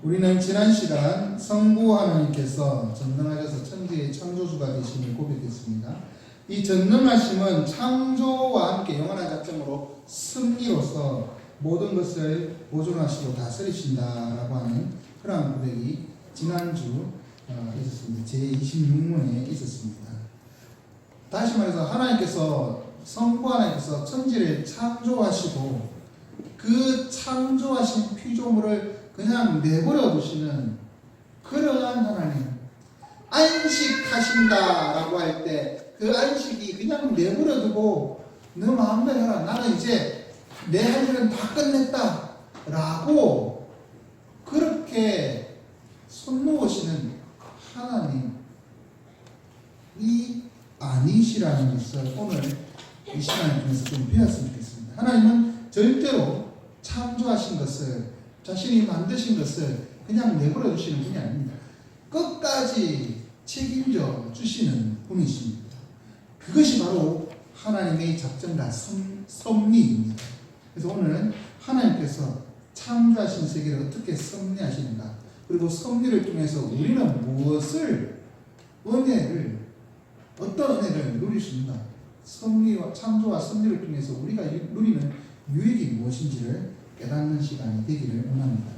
우리는 지난 시간 성부 하나님께서 전능하셔서 천지의 창조주가 되심을 고백했습니다. 이 전능하심은 창조와 함께 영원한 작정으로 승리로서 모든 것을 보존하시고 다스리신다라고 하는 그러한 고백이 지난주 있었습니다. 제26문에 있었습니다. 다시 말해서 하나님께서 성부 하나님께서 천지를 창조하시고 그 창조하신 피조물을 그냥 내버려 두시는 그러한 하나님, 안식하신다라고 할 때 그 안식이 그냥 내버려 두고 너 마음대로 해라, 나는 이제 내 할 일은 다 끝냈다 라고 그렇게 손 놓으시는 하나님이 아니시라는 것을 오늘 이 시간을 통해서 좀 배웠으면 좋겠습니다. 하나님은 절대로 창조하신 것을, 자신이 만드신 것을 그냥 내버려 두시는 분이 아닙니다. 끝까지 책임져 주시는 분이십니다. 그것이 바로 하나님의 작정과 섭리입니다. 그래서 오늘은 하나님께서 창조하신 세계를 어떻게 섭리하시는가, 그리고 섭리를 통해서 우리는 무엇을, 은혜를, 어떤 은혜를 누릴 수 있는가, 섭리와 창조와 섭리를 통해서 우리가 누리는 유익이 무엇인지를 깨닫는 시간이 되기를 원합니다.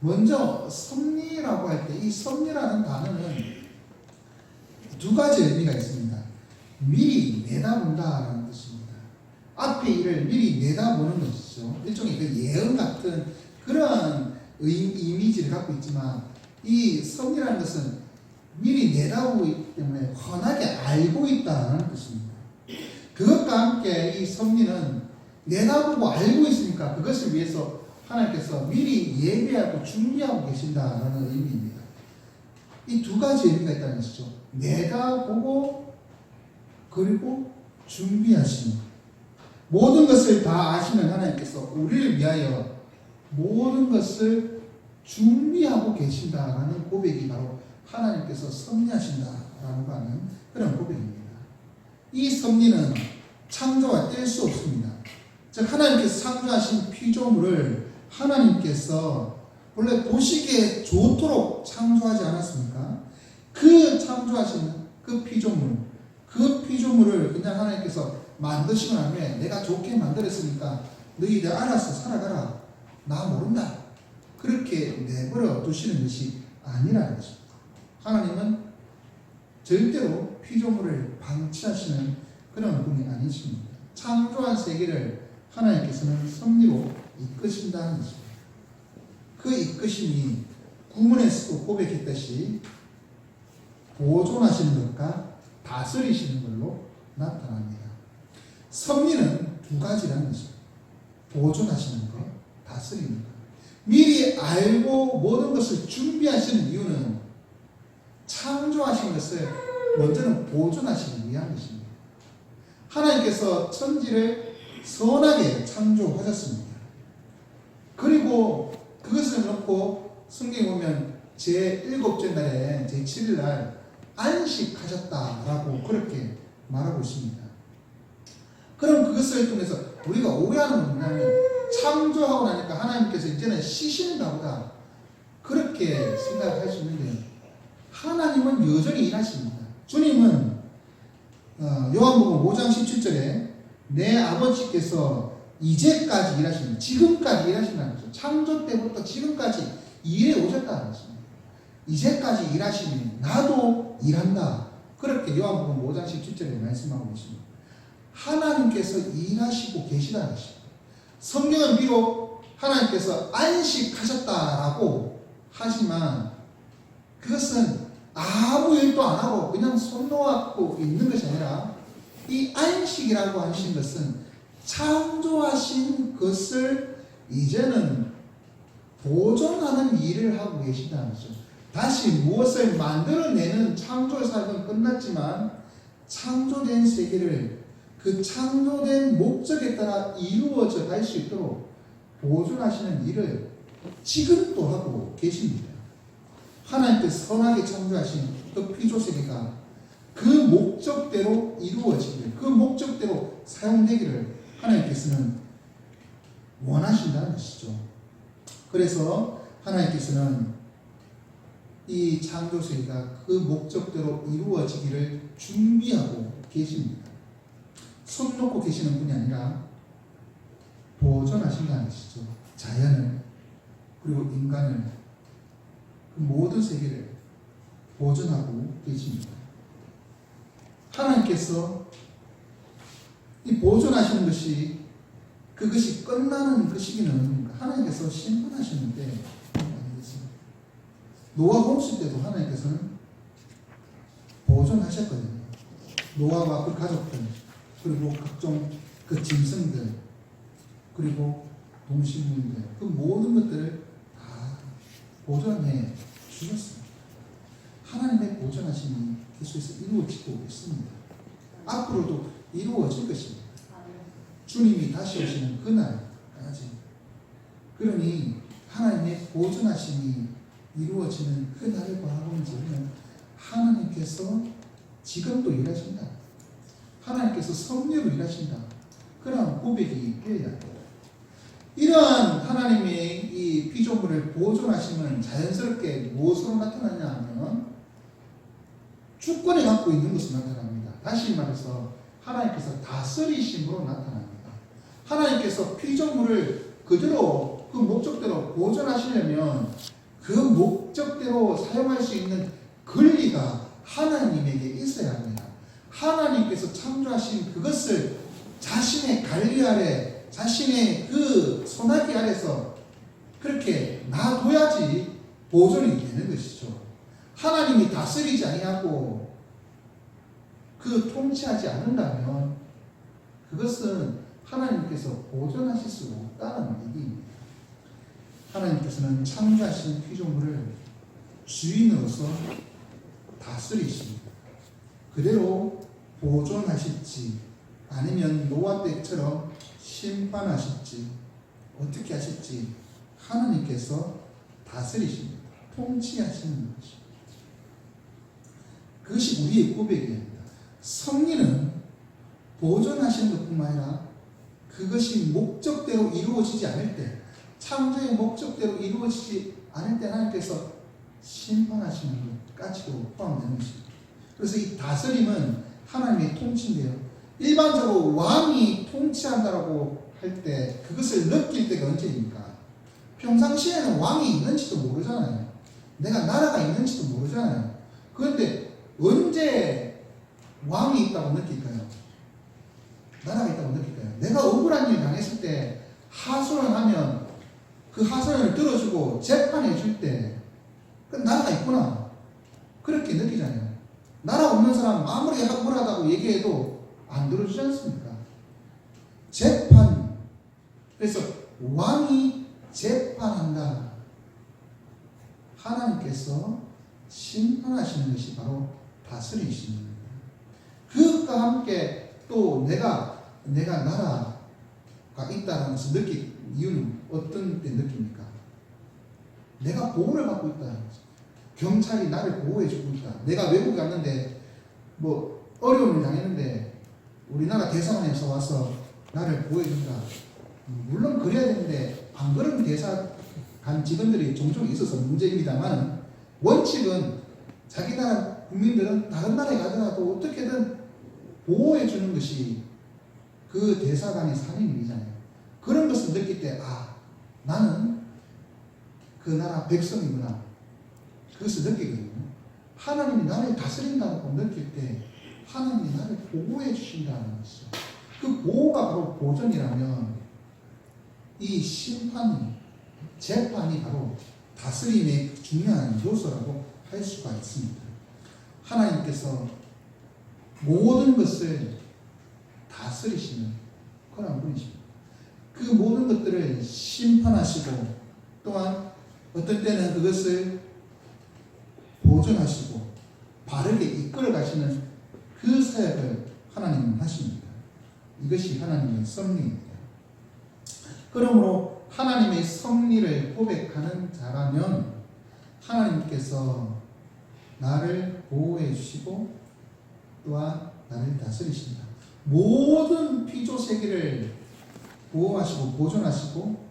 먼저 섭리라고 할 때 이 섭리라는 단어는 두 가지 의미가 있습니다. 미리 내다본다라는 뜻입니다. 앞의 일을 미리 내다보는 것이죠. 일종의 그 예언 같은 그런 이미지를 갖고 있지만, 이 섭리라는 것은 미리 내다보고 있기 때문에 훤하게 알고 있다는 뜻입니다. 그것과 함께 이 섭리는 내다보고 알고 있으니까 그것을 위해서 하나님께서 미리 예배하고 준비하고 계신다라는 의미입니다. 이 두 가지 의미가 있다는 것이죠. 내다보고 그리고 준비하시는, 모든 것을 다 아시는 하나님께서 우리를 위하여 모든 것을 준비하고 계신다라는 고백이 바로 하나님께서 섭리하신다라고 하는 그런 고백입니다. 이 섭리는 창조와 뗄 수 없습니다. 즉 하나님께서 창조하신 피조물을 하나님께서 원래 보시기에 좋도록 창조하지 않았습니까? 그 창조하신 그 피조물을 그냥 하나님께서 만드시고 난 후에 내가 좋게 만들었으니까 너희들 알아서 살아가라, 나 모른다, 그렇게 내버려 두시는 것이 아니라는 것입니다. 하나님은 절대로 피조물을 방치하시는 그런 분이 아니십니다. 창조한 세계를 하나님께서는 섭리로 이끄신다는 것입니다. 그 이끄심이 구문에서도 고백했듯이 보존하시는 것과 다스리시는 걸로 나타납니다. 섭리는 두 가지라는 것입니다. 보존하시는 것, 다스리는 것. 미리 알고 모든 것을 준비하시는 이유는 창조하신 것을 먼저는 보존하시기 위한 것입니다. 하나님께서 천지를 선하게 창조하셨습니다. 그리고 그것을 놓고 성경에 보면 제7째 날에 제7일 날 안식하셨다라고 그렇게 말하고 있습니다. 그럼 그것을 통해서 우리가 오해하는 건 뭐냐면, 창조하고 나니까 하나님께서 이제는 쉬시는가 보다 그렇게 생각할 수 있는데, 하나님은 여전히 일하십니다. 주님은 요한복음 5장 17절에 내 아버지께서 이제까지 일하십니다. 지금까지 일하신다는 거죠. 창조 때부터 지금까지 일해 오셨다는 것입니다. 이제까지 일하시니 나도 일한다, 그렇게 요한복음 5장 17절에 말씀하고 계십니다. 하나님께서 일하시고 계시다는 것입니다. 성경은 비록 하나님께서 안식하셨다라고 하지만 그것은 아무 일도 안 하고 그냥 손 놓고 있는 것이 아니라, 이 안식이라고 하신 것은 창조하신 것을 이제는 보존하는 일을 하고 계시다는 것이죠. 다시 무엇을 만들어내는 창조의 사역은 끝났지만 창조된 세계를 그 창조된 목적에 따라 이루어져 갈 수 있도록 보존하시는 일을 지금도 하고 계십니다. 하나님께서 선하게 창조하신 그 피조세계가 그 목적대로 이루어지기를, 그 목적대로 사용되기를 하나님께서는 원하신다는 것이죠. 그래서 하나님께서는 이 창조세계가 그 목적대로 이루어지기를 준비하고 계십니다. 손 놓고 계시는 분이 아니라 보존하신다는 것이죠. 자연을, 그리고 인간을, 그 모든 세계를 보존하고 계십니다. 하나님께서 이 보존하시는 것이, 그것이 끝나는 그 시기는 하나님께서 심판하시는데 아니겠습니까? 노아 홍수 때도 하나님께서는 보존하셨거든요. 노아와 그 가족들, 그리고 각종 그 짐승들, 그리고 동식물들, 그 모든 것들을 다 보존해 주셨습니다. 하나님의 보존하심이 계속해서 이루어지고 있습니다. 앞으로도 이루어질 것입니다. 주님이 다시 오시는 그날까지. 그러니 하나님의 보존하심이 이루어지는 그날을 바라보면서 우리는 하나님께서 지금도 일하신다, 하나님께서 섭리로 일하신다, 그런 고백이 되어야 합니다. 이러한 하나님의 이 피조물을 보존하심은 자연스럽게 무엇으로 나타나냐 하면 주권을 갖고 있는 것으로 나타납니다. 다시 말해서 하나님께서 다스리심으로 나타납니다. 하나님께서 피조물을 그대로 그 목적대로 보존하시려면 그 목적대로 사용할 수 있는 권리가 하나님에게 있어야 합니다. 하나님께서 창조하신 그것을 자신의 관리 아래, 자신의 그 손아귀 아래서 그렇게 놔둬야지 보존이 되는 것이죠. 하나님이 다스리지 아니하고 그 통치하지 않는다면 그것은 하나님께서 보존하실 수 없다는 얘기입니다. 하나님께서는 창조하신 피조물을 주인으로서 다스리십니다. 그대로 보존하실지 아니면 노아 때처럼 심판하실지 어떻게 하실지 하나님께서 다스리십니다. 통치하시는 것입니다. 그것이 우리의 고백입니다. 섭리는 보존하시는 것뿐만 아니라 그것이 목적대로 이루어지지 않을 때, 창조의 목적대로 이루어지지 않을 때 하나님께서 심판하시는 것까지도 포함되는 것입니다. 그래서 이 다스림은 하나님의 통치인데요. 일반적으로 왕이 통치한다라고 할 때 그것을 느낄 때가 언제입니까? 평상시에는 왕이 있는지도 모르잖아요. 내가 나라가 있는지도 모르잖아요. 그런데 언제 왕이 있다고 느낄까요? 나라가 있다고 느낄까요? 내가 억울한 일 당했을 때 하소연 하면 그 하소연을 들어주고 재판해 줄 때 그 나라가 있구나, 그렇게 느끼잖아요. 나라 없는 사람 아무리 억울하다고 얘기해도 안 들어주지 않습니까? 재판, 그래서 왕이 재판한다. 하나님께서 심판하시는 것이 바로 다스리시는 겁니다. 그것과 함께 또 내가 나라가 있다는 것을 느낄 이유는 어떤 때 느낍니까? 내가 보호를 받고 있다는 거죠. 경찰이 나를 보호해주고 있다. 내가 외국 갔는데 뭐 어려움을 당했는데 우리나라 대사관에서 와서 나를 보호해준다. 물론 그래야 되는데 안 그런 대사관 직원들이 종종 있어서 문제입니다만, 원칙은 자기 나라 국민들은 다른 나라에 가더라도 어떻게든 보호해주는 것이 그 대사관의 사명이잖아요. 그런 것을 느낄 때 나는 그 나라 백성이구나, 그것을 느끼거든요. 하나님이 나를 다스린다고 느낄 때 하나님이 나를 보호해 주신다는 것이죠. 그 보호가 바로 보존이라면 이 심판, 재판이 바로 다스림의 중요한 요소라고 할 수가 있습니다. 하나님께서 모든 것을 다스리시는 그런 분이십니다. 그 모든 것들을 심판하시고 또한 어떤 때는 그것을 보존하시고 바르게 이끌어 가시는 그 사역을 하나님은 하십니다. 이것이 하나님의 섭리입니다. 그러므로 하나님의 섭리를 고백하는 자라면 하나님께서 나를 보호해 주시고 또한 나를 다스리신다. 모든 피조 세계를 보호하시고 보존하시고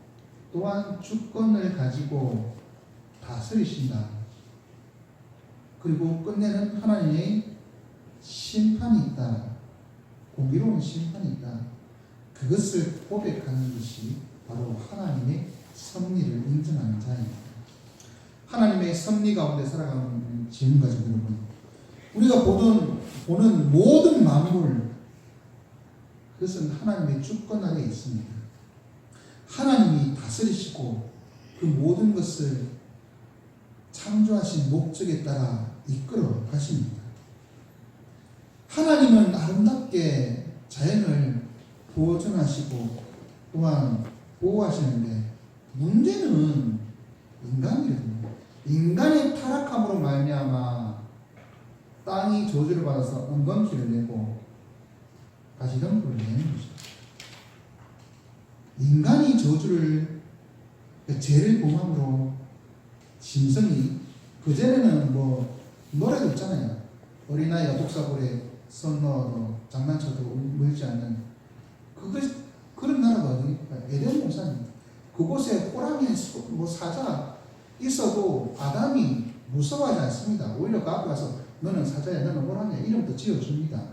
또한 주권을 가지고 다스리신다. 그리고 끝내는 하나님의 심판이 있다. 공의로운 심판이 있다. 그것을 고백하는 것이 바로 하나님의 섭리를 인정하는 자입니다. 하나님의 섭리 가운데 살아가는 지금 가족 여러분, 우리가 보는 모든 만물, 그것은 하나님의 주권 아래에 있습니다. 하나님이 다스리시고 그 모든 것을 창조하신 목적에 따라 이끌어 가십니다. 하나님은 아름답게 자연을 보존하시고 또한 보호하시는데, 문제는 인간이거든요. 인간의 타락함으로 말미암아 땅이 저주를 받아서 엉겅퀴를 내고 가시덤불을 내는 것이죠. 인간이 저주를, 죄를 범함으로 짐승이, 그전에는 뭐 노래도 있잖아요. 어린아이가 독사골에 손 넣어도 장난쳐도 물지 않는 그런 나라가 어디입니까? 에덴 동산입니다. 그곳에 호랑이, 사자 있어도 아담이 무서워하지 않습니다. 오히려 그 앞에 가서 너는 사자야, 너는 호랑이야 이름도 지어줍니다.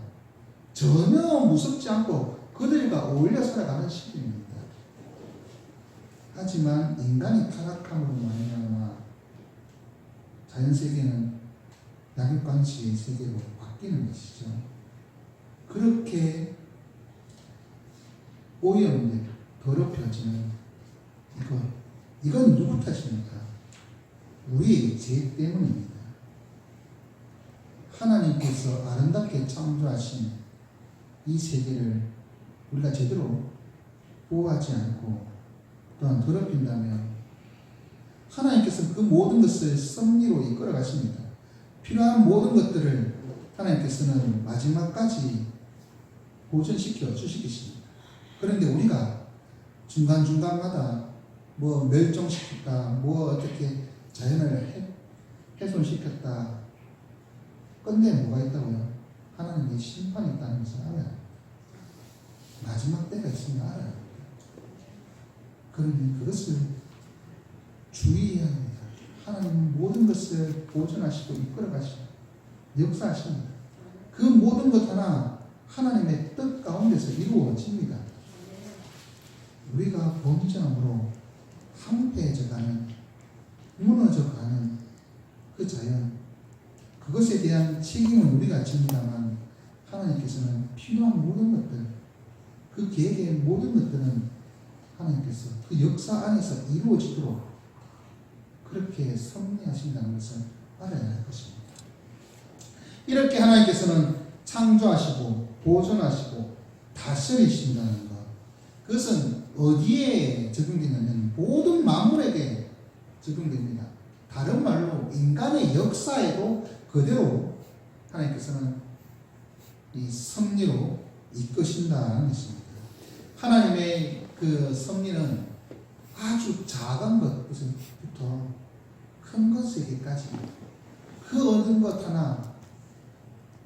전혀 무섭지 않고 그들과 어울려 살아가는 시기입니다. 하지만 인간이 타락함으로 말미암아 자연세계는 낙엽광치의 세계로 바뀌는 것이죠. 그렇게 오염돼 더럽혀지는 이건 누구 탓입니까? 우리의 죄 때문입니다. 하나님께서 아름답게 창조하신 이 세계를 우리가 제대로 보호하지 않고 또한 더럽힌다면 하나님께서 그 모든 것을 섭리로 이끌어 가십니다. 필요한 모든 것들을 하나님께서는 마지막까지 보존시켜 주시겠습니다. 그런데 우리가 중간중간마다 뭐 멸종시켰다, 뭐 어떻게 자연을 훼손시켰다, 끝내 뭐가 있다고요? 하나님의 심판이 있다는 것을 알아요. 마지막 때가 있으면 알아요. 그러니 그것을 주의해야 합니다. 하나님은 모든 것을 보존하시고 이끌어 가시고 역사하십니다. 그 모든 것 하나 하나님의 뜻 가운데서 이루어집니다. 우리가 범죄함으로 황폐해져가는, 무너져가는 그 자연, 그것에 대한 책임은 우리가 집니다만 하나님께서는 필요한 모든 것들, 그 계획의 모든 것들은 하나님께서 그 역사 안에서 이루어지도록 그렇게 섭리하신다는 것을 알아야 할 것입니다. 이렇게 하나님께서는 창조하시고 보존하시고 다스리신다는 것, 그것은 어디에 적용되냐면 모든 만물에게 적용됩니다. 다른 말로 인간의 역사에도 그대로 하나님께서는 이 섭리로 이끄신다는 것입니다. 하나님의 그 섭리는 아주 작은 것부터 큰 것에게까지 그 어느 것 하나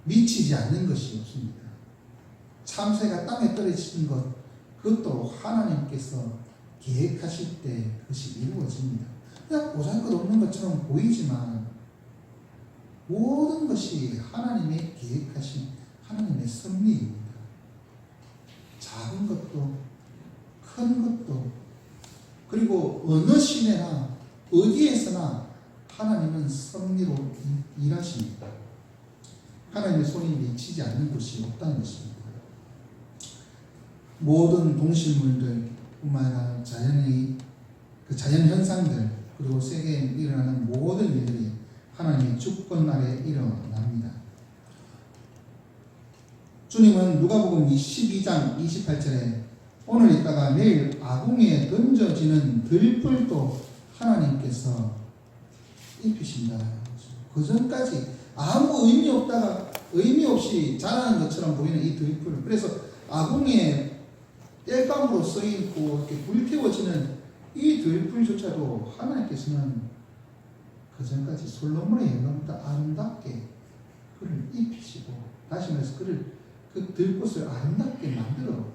미치지 않는 것이 없습니다. 참새가 땅에 떨어지는 것, 그것도 하나님께서 계획하실 때 그것이 이루어집니다. 그냥 보잘것없는 것처럼 보이지만 모든 것이 하나님의 계획하신 하나님의 섭리입니다. 작은 것도 큰 것도, 그리고 어느 시대나 어디에서나 하나님은 섭리로 일하십니다. 하나님의 손이 미치지 않는 곳이 없다는 것입니다. 모든 동식물들 뿐만 아니라 자연의 그 자연 현상들, 그리고 세계에 일어나는 모든 일들이 하나님의 주권 아래 일어납니다. 주님은 누가복음 12장 28절에 오늘 있다가 내일 아궁이에 던져지는 들불도 하나님께서 입히신다. 그 전까지 아무 의미 없다가 의미 없이 자라는 것처럼 보이는 이 들불, 그래서 아궁이에 땔감으로 써있고 이렇게 불태워지는 이 들불조차도 하나님께서는 그 전까지 솔로몬의 영광보다 아름답게 그를 입히시고, 다시 말해서 그를 그 들꽃을 아름답게 만들어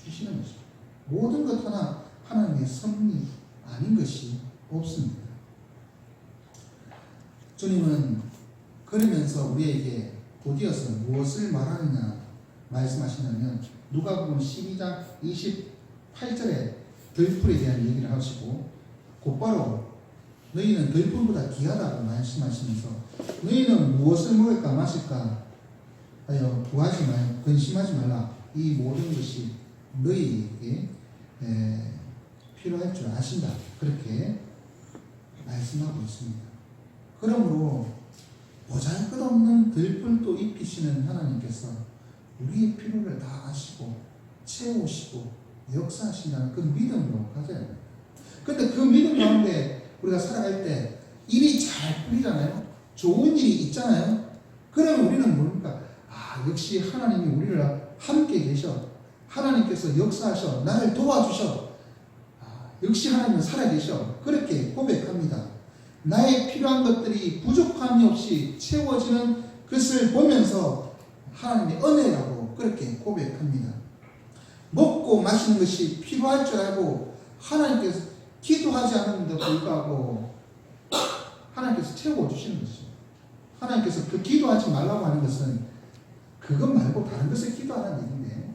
주시는 것입니다. 모든 것 하나 하나님의 섭리, 아닌 것이 없습니다. 주님은 그러면서 우리에게 곧이어서 무엇을 말하느냐 말씀하시냐면 누가복음 12장 28절에 들풀에 대한 얘기를 하시고 곧바로 너희는 들풀보다 귀하다고 말씀하시면서 너희는 무엇을 먹을까 마실까 하여 구하지 말고 근심하지 말라. 이 모든 것이 너희에게 필요할 줄 아신다. 그렇게 말씀하고 있습니다. 그러므로 보잘것없는 들풀도 입히시는 하나님께서 우리의 필요를 다 아시고 채우시고 역사하신다는 그 믿음으로 가져야 합니다. 근데 그 믿음 가운데 우리가 살아갈 때 일이 잘 풀리잖아요. 좋은 일이 있잖아요. 그러면 우리는 뭡니까? 역시 하나님이 우리를 함께 계셔. 하나님께서 역사하셔. 나를 도와주셔. 역시 하나님은 살아계셔. 그렇게 고백합니다. 나의 필요한 것들이 부족함이 없이 채워지는 것을 보면서 하나님의 은혜라고 그렇게 고백합니다. 먹고 마시는 것이 필요할 줄 알고 하나님께서 기도하지 않았는데 불구하고 하나님께서 채워주시는 것이죠. 하나님께서 그 기도하지 말라고 하는 것은 그것 말고 다른 것을 기도하라는 얘기인데,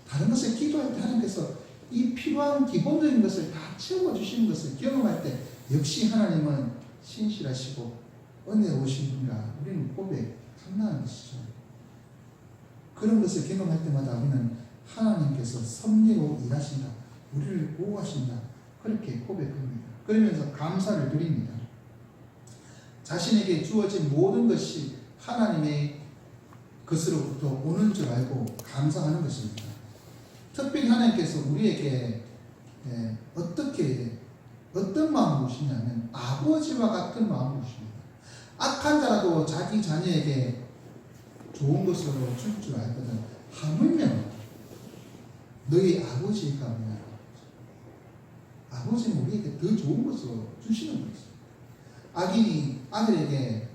다른 것을 기도할 때 하나님께서 이 필요한 기본적인 것을 다 채워주시는 것을 경험할 때 역시 하나님은 신실하시고 은혜로우신 분이라 우리는 고백한다는 것이죠. 그런 것을 경험할 때마다 우리는 하나님께서 섭리로 일하신다. 우리를 보호하신다. 그렇게 고백합니다. 그러면서 감사를 드립니다. 자신에게 주어진 모든 것이 하나님의 것으로부터 오는 줄 알고 감사하는 것입니다. 특별히 하나님께서 우리에게 어떤 마음을 주시냐면 아버지와 같은 마음을 주십니다. 악한 자라도 자기 자녀에게 좋은 것으로 줄 줄 알거든 하물며 너희 아버지가 뭐냐? 아버지는 우리에게 더 좋은 것으로 주시는 것이죠. 악인이 아들에게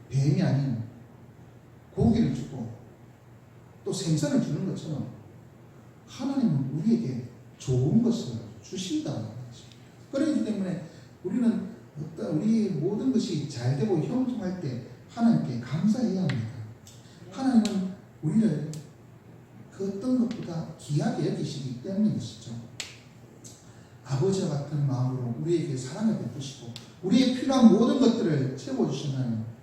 뱀이 아닌 고기를 주고 또 생선을 주는 것처럼 하나님은 우리에게 좋은 것을 주신다는 거죠. 그렇기 때문에 우리는 우리의 모든 것이 잘 되고 형통할 때 하나님께 감사해야 합니다. 하나님은 우리를 그 어떤 것보다 귀하게 여기시기 때문이시죠. 아버지와 같은 마음으로 우리에게 사랑을 베푸시고 우리의 필요한 모든 것들을 채워주시는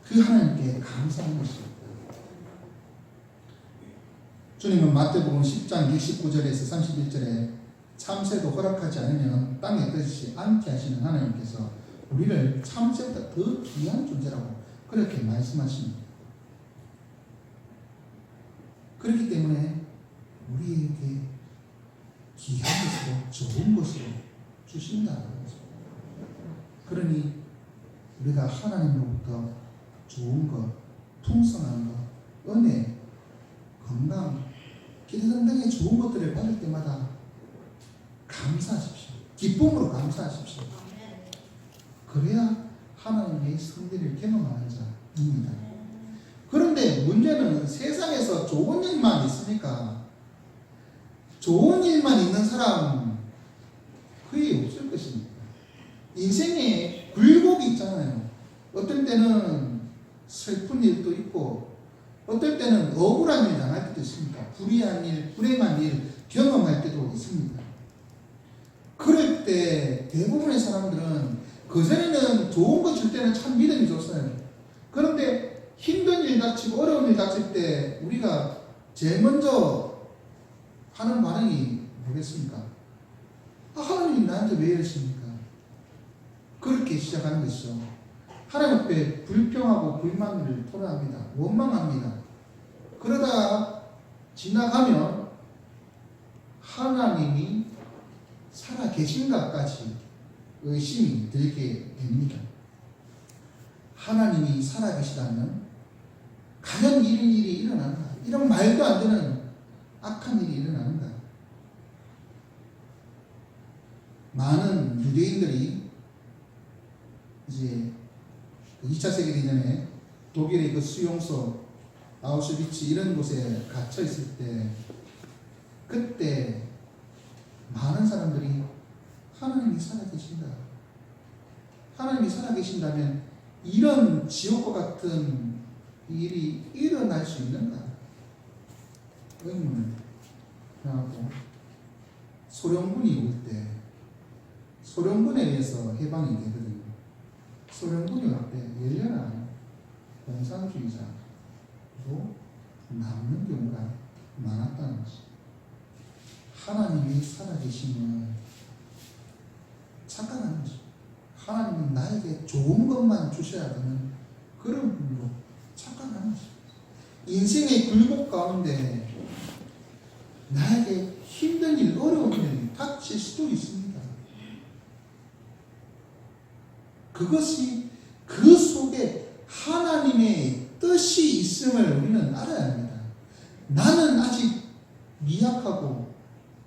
그 하나님께 감사하는 것입니다. 주님은 마태복음 10장 29절에서 31절에 참새도 허락하지 않으면 땅에 뜨지 않게 하시는 하나님께서 우리를 참새보다 더 귀한 존재라고 그렇게 말씀하십니다. 그렇기 때문에 우리에게 귀한 것으로 좋은 것으로 주신다는 거죠. 그러니 우리가 하나님으로부터 좋은 것, 풍성한 것, 은혜, 건강, 등등의 좋은 것들을 받을 때마다 감사하십시오. 기쁨으로 감사하십시오. 그래야 하나님의 승리를 경험하는 자입니다. 그런데 문제는 세상에서 좋은 일만 있으니까 좋은 일만 있는 사람 거의 없을 것입니다. 인생에 굴곡이 있잖아요. 어떨 때는 슬픈 일도 있고 어떨 때는 억울한 일 당할 때도 있습니다. 불의한 일, 불행한 일 경험할 때도 있습니다. 그럴 때 대부분의 사람들은 그전에는 좋은 거 줄 때는 참 믿음이 좋았어요. 그런데 힘든 일 닥치고 어려운 일 닥칠 때 우리가 제일 먼저 하는 반응이 뭐겠습니까? 하나님 나한테 왜 이러십니까? 그렇게 시작하는 것이죠. 하나님 앞에 불평하고 불만을 토로합니다. 원망합니다. 그러다가 지나가면 하나님이 살아계신가까지 의심이 들게 됩니다. 하나님이 살아계시다면 과연 이런 일이 일어나는가? 이런 말도 안 되는 악한 일이 일어나는가? 많은 유대인들이 이제 2차 세계대전에 독일의 그 수용소 아우슈비츠 이런 곳에 갇혀 있을 때 그때 하나님이 살아계신다. 하나님이 살아계신다면 이런 지옥과 같은 일이 일어날 수 있는가? 의문을 하고 소련군이 올 때 소련군에 의해서 해방이 되거든요. 소련군이 올 때 열렬한 공산주의자로 남는 경우가 많았다는 것입니다. 하나님이 살아계심을 착각하는 것입니다. 하나님은 나에게 좋은 것만 주셔야 되는 그런 분으로 착각하는 것입니다. 인생의 굴곡 가운데 나에게 힘든 일, 어려운 일이 닥칠 수도 있습니다. 그것이 그 속에 하나님의 뜻이 있음을 우리는 알아야 합니다. 나는 아직 미약하고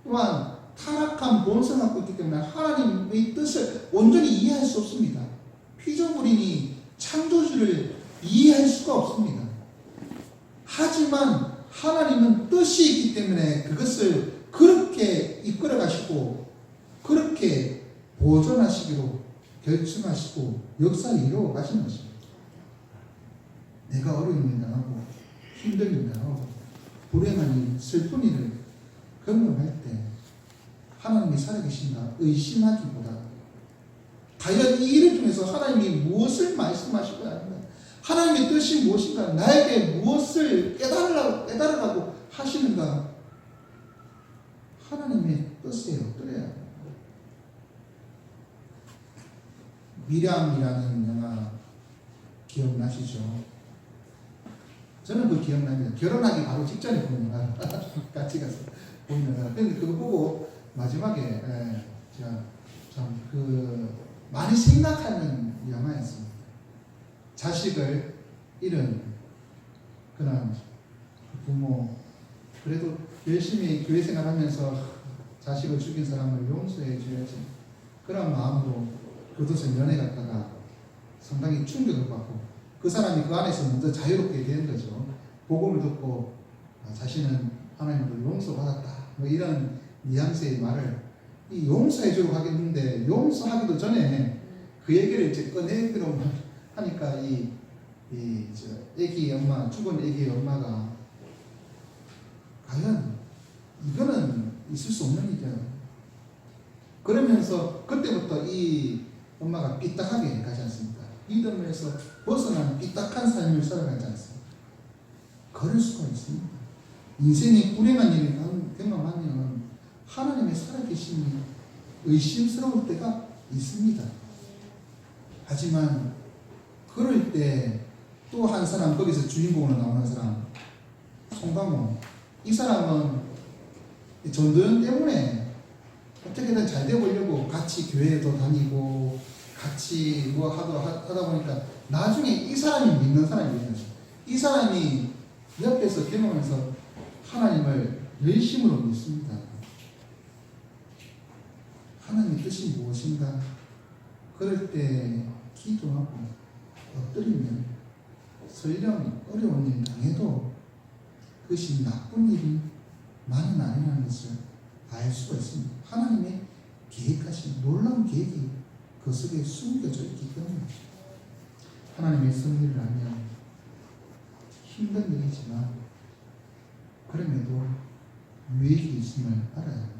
또한 타락한 본성을 갖고 있기 때문에 하나님의 뜻을 온전히 이해할 수 없습니다. 피조물이니 창조주를 이해할 수가 없습니다. 하지만 하나님은 뜻이 있기 때문에 그것을 그렇게 이끌어 가시고 그렇게 보존하시기로 결정하시고 역사를 이루어 가시는 것입니다. 내가 어려운 일 당하고 힘든 일 당하고 불행한 일, 슬픈 일을 경험할 때 하나님이 살아계신가 의심하기보다 과연 이 일을 통해서 하나님이 무엇을 말씀하시고 하는가, 하나님의 뜻이 무엇인가, 나에게 무엇을 깨달으라고 하시는가, 하나님의 뜻에 엎드려야 합니다. 미량이라는 영화 기억나시죠? 저는 그 기억납니다. 결혼하기 바로 직전에 본 영화 같이 가서 본 영화. 근데 그거 보고 마지막에 제가 참 많이 생각하는 영화였습니다. 자식을 잃은 그런 부모, 그래도 열심히 교회 생활하면서 자식을 죽인 사람을 용서해 줘야지 그런 마음으로 교도소 면회 갔다가 상당히 충격을 받고 그 사람이 그 안에서 먼저 자유롭게 된 거죠. 복음을 듣고 자신은 하나님으로 용서받았다, 뭐 이런 뉘앙스의 말을 용서해 주려고 하겠는데, 용서하기도 전에 그 얘기를 이제 꺼내기로 하니까 애기 엄마, 죽은 애기 엄마가 과연 이거는 있을 수 없는 일이야. 그러면서 그때부터 이 엄마가 삐딱하게 가지 않습니까? 믿음에서 벗어난 삐딱한 삶을 살아가지 않습니까? 그럴 수가 있습니다. 인생이 불행한 일을 경험하면 하나님의 살아계심이 의심스러울 때가 있습니다. 하지만 그럴 때 또 한 사람, 거기서 주인공으로 나오는 사람, 송강호, 이 사람은 전도연 때문에 어떻게든 잘 되보려고 같이 교회도 다니고 같이 뭐 하다 보니까 나중에 이 사람이 믿는 사람이 되는 거죠. 이 사람이 옆에서 경험하면서 하나님을 열심으로 믿습니다. 하나님의 뜻이 무엇인가? 그럴 때 기도하고 엎드리면 설령 어려운 일 당해도 그것이 나쁜 일이만은 아니라는 것을 알 수가 있습니다. 하나님의 계획하신 놀라운 계획이 그 속에 숨겨져 있기 때문에 하나님의 섭리를 알면 힘든 일이지만 그럼에도 유익이 있음을 알아야 합니다.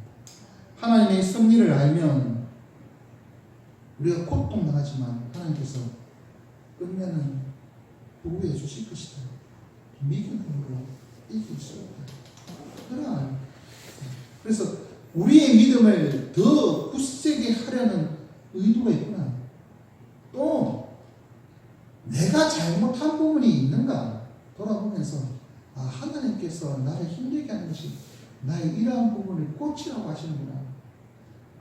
하나님의 섭리를 알면 우리가 고통당하지만 하나님께서 끝내는 보호해 주실 것이다. 믿음으로 이길 수 없다. 그래서 우리의 믿음을 더 굳세게 하려는 의도가 있구나. 또 내가 잘못한 부분이 있는가 돌아보면서 하나님께서 나를 힘들게 하는 것이 나의 이러한 부분을 고치라고 하시는구나.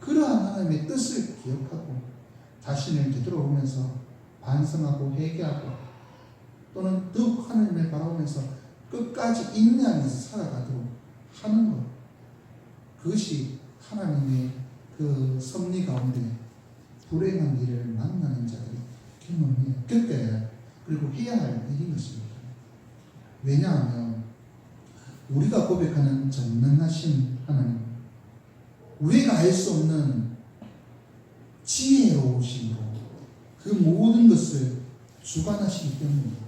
그러한 하나님의 뜻을 기억하고 자신을 되돌아보면서 반성하고 회개하고 또는 더욱 하나님을 바라보면서 끝까지 인내하면서 살아가도록 하는 것, 그것이 하나님의 그 섭리 가운데 불행한 일을 만나는 자들이 겪어야 그리고 해야 할 일인 것입니다. 왜냐하면 우리가 고백하는 전능하신 하나님, 우리가 알 수 없는 지혜로우심으로 그 모든 것을 주관하시기 때문입니다.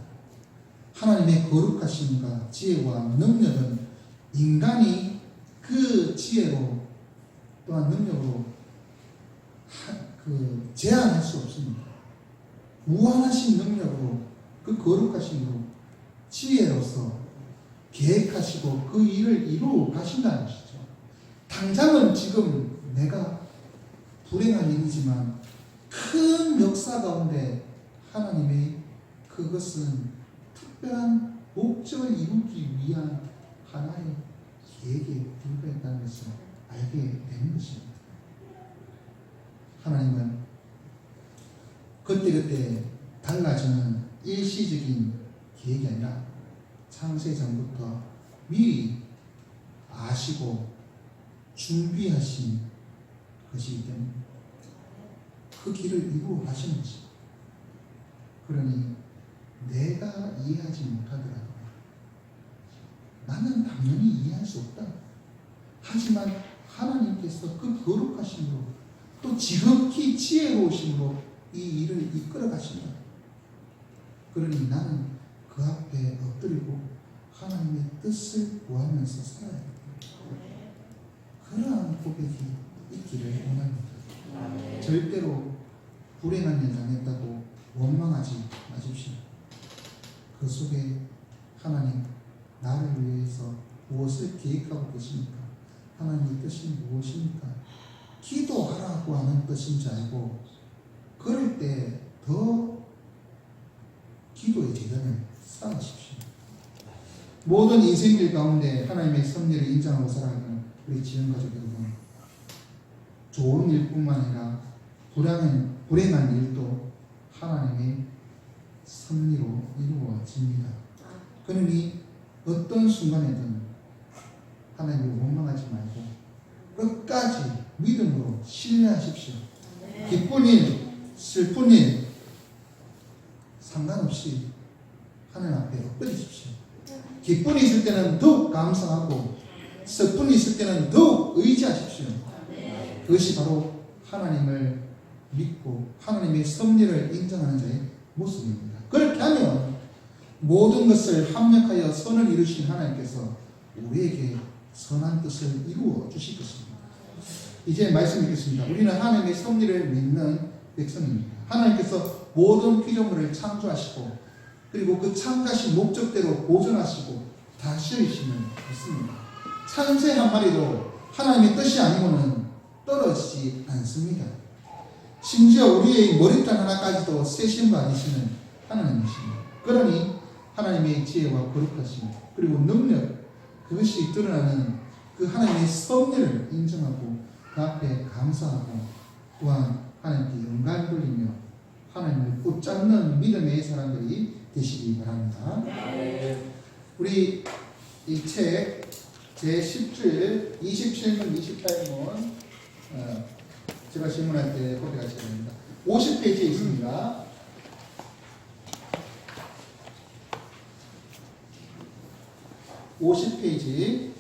하나님의 거룩하심과 지혜와 능력은 인간이 그 지혜로 또한 능력으로 제한할 수 없습니다. 무한하신 능력으로 그 거룩하심으로 지혜로서 계획하시고 그 일을 이루어 가신다는 것이죠. 당장은 지금 내가 불행한 일이지만 큰 역사 가운데 하나님의 그것은 특별한 목적을 이루기 위한 하나의 계획에 불과했다는 것을 알게 되는 것입니다. 하나님은 그때그때 달라지는 일시적인 계획이 아니라 창세 전부터 미리 아시고 준비하신 것이기 때문에 그 길을 이루어 가시는 것입니다. 그러니 내가 이해하지 못하더라도 나는 당연히 이해할 수 없다. 하지만 하나님께서 그 거룩하심으로 또 지극히 지혜로우심으로 이 일을 이끌어 가신다. 그러니 나는 그 앞에 엎드리고 하나님의 뜻을 구하면서 살아야 합니다. 그러한 고백이 있기를 원합니다. 절대로 불행한 일 당했다고 원망하지 마십시오. 그 속에 하나님 나를 위해서 무엇을 계획하고 계십니까? 하나님의 뜻이 무엇입니까? 기도하라고 하는 뜻인지 알고 그럴 때 더 기도의 재단을 쌓으십시오. 모든 인생길 가운데 하나님의 섭리를 인정하고 살아가는 우리 지원가족 여러분, 좋은 일뿐만 아니라 불행한 일도 하나님의 섭리로 이루어집니다. 그러니 어떤 순간에든 하나님을 원망하지 말고 끝까지 믿음으로 신뢰하십시오. 기쁜 일, 슬픈 일 상관없이 하나님 앞에 엎드리십시오. 기쁨이 있을 때는 더욱 감사하고 슬픔이 있을 때는 더욱 의지하십시오. 그것이 바로 하나님을 믿고 하나님의 섭리를 인정하는 자의 모습입니다. 그렇게 하면 모든 것을 합력하여 선을 이루신 하나님께서 우리에게 선한 뜻을 이루어 주실 것입니다. 이제 말씀 읽겠습니다. 우리는 하나님의 섭리를 믿는 백성입니다. 하나님께서 모든 피조물을 창조하시고 그리고 그 창조하신 목적대로 보존하시고 다스리심을 믿습니다. 창세 한 마리도 하나님의 뜻이 아니고는 떨어지지 않습니다. 심지어 우리의 머리털 하나까지도 세신 바 아니시는 하나님이십니다. 그러니 하나님의 지혜와 거룩하심 그리고 능력 그것이 드러나는 그 하나님의 섭리를 인정하고 그 앞에 감사하고 또한 하나님께 영광 돌리며 하나님을 붙잡는 믿음의 사람들이 되시기 바랍니다. 우리 이 책 제10줄 27문 28문 제가 질문할 때 고백하셔야 됩니다. 50페이지에 있습니다. 50페이지